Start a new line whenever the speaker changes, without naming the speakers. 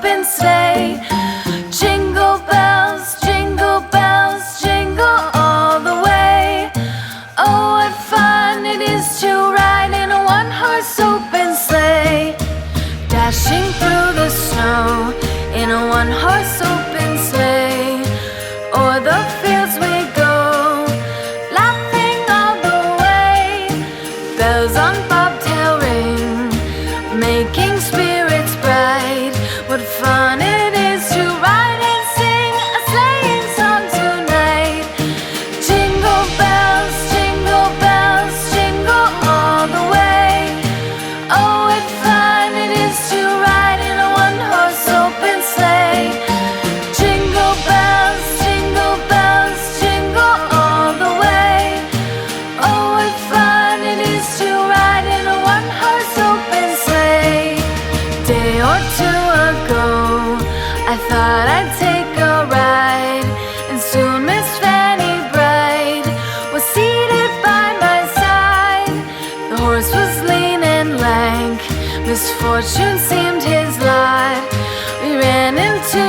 open sleigh. Jingle bells, jingle all the way. Oh, what fun it is to ride in a one-horse open sleigh. Dashing through the snow in a one-horse open sleigh. O'er the fields we go, laughing all the way. Bells on bobtail ring, making spirits bright. What fun it is to ride and sing a sleighing song tonight. Jingle bells, jingle all the way. Oh, what fun it is to ride in a one-horse open sleigh. Jingle bells, jingle all the way. Oh, what fun it is to ride in a one-horse open sleigh. Day or two ago, I thought I'd take a ride, and soon Miss Fanny Bright was seated by my side. The horse was lean and lank, misfortune seemed his lot. We ran into